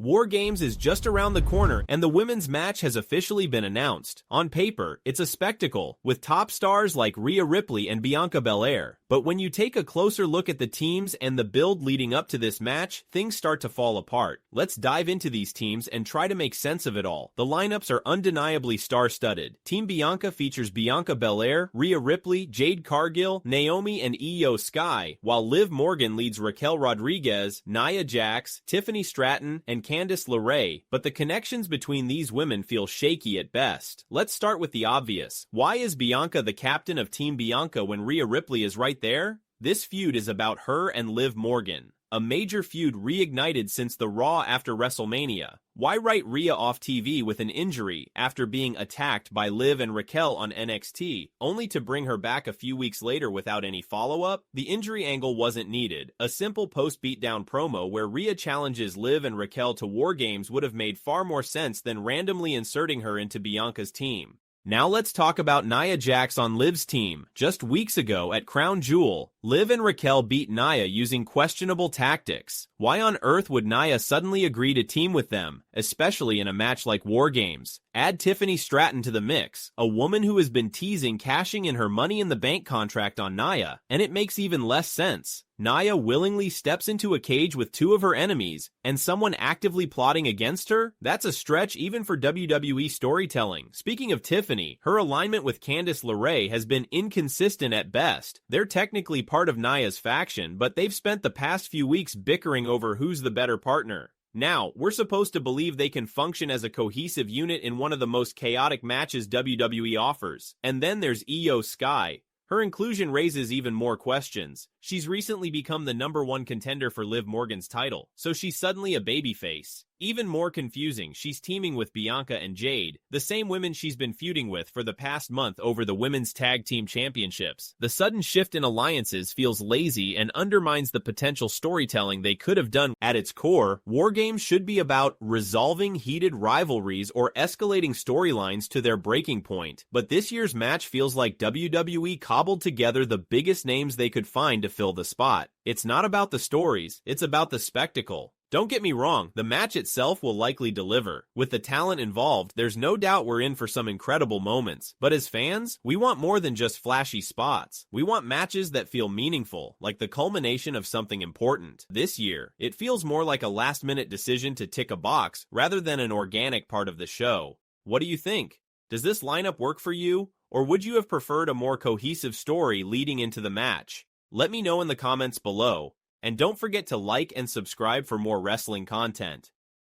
WarGames is just around the corner and the women's match has officially been announced. On paper, it's a spectacle, with top stars like Rhea Ripley and Bianca Belair. But when you take a closer look at the teams and the build leading up to this match, things start to fall apart. Let's dive into these teams and try to make sense of it all. The lineups are undeniably star-studded. Team Bianca features Bianca Belair, Rhea Ripley, Jade Cargill, Naomi, and Iyo Sky, while Liv Morgan leads Raquel Rodriguez, Nia Jax, Tiffany Stratton, and Candice LeRae, but the connections between these women feel shaky at best. Let's start with the obvious. Why is Bianca the captain of Team Bianca when Rhea Ripley is right there? This feud is about her and Liv Morgan, a major feud reignited since the Raw after WrestleMania. Why write Rhea off TV with an injury after being attacked by Liv and Raquel on NXT, only to bring her back a few weeks later without any follow-up? The injury angle wasn't needed. A simple post-beatdown promo where Rhea challenges Liv and Raquel to WarGames would have made far more sense than randomly inserting her into Bianca's team. Now let's talk about Nia Jax on Liv's team. Just weeks ago at Crown Jewel, Liv and Raquel beat Nia using questionable tactics. Why on earth would Nia suddenly agree to team with them, especially in a match like WarGames? Add Tiffany Stratton to the mix, a woman who has been teasing cashing in her Money in the Bank contract on Nia, and it makes even less sense. Nia willingly steps into a cage with two of her enemies, and someone actively plotting against her? That's a stretch even for WWE storytelling. Speaking of Tiffany, her alignment with Candice LeRae has been inconsistent at best. They're technically part of Nia's faction, but they've spent the past few weeks bickering over who's the better partner. Now, we're supposed to believe they can function as a cohesive unit in one of the most chaotic matches WWE offers. And then there's Iyo Sky. Her inclusion raises even more questions. She's recently become the #1 contender for Liv Morgan's title, so she's suddenly a babyface. Even more confusing, she's teaming with Bianca and Jade, the same women she's been feuding with for the past month over the Women's Tag Team Championships. The sudden shift in alliances feels lazy and undermines the potential storytelling they could have done. At its core, WarGames should be about resolving heated rivalries or escalating storylines to their breaking point. But this year's match feels like WWE cobbled together the biggest names they could find to fill the spot. It's not about the stories, it's about the spectacle. Don't get me wrong, the match itself will likely deliver. With the talent involved, there's no doubt we're in for some incredible moments. But as fans, we want more than just flashy spots. We want matches that feel meaningful, like the culmination of something important. This year, it feels more like a last-minute decision to tick a box rather than an organic part of the show. What do you think? Does this lineup work for you? Or would you have preferred a more cohesive story leading into the match? Let me know in the comments below. And don't forget to like and subscribe for more wrestling content.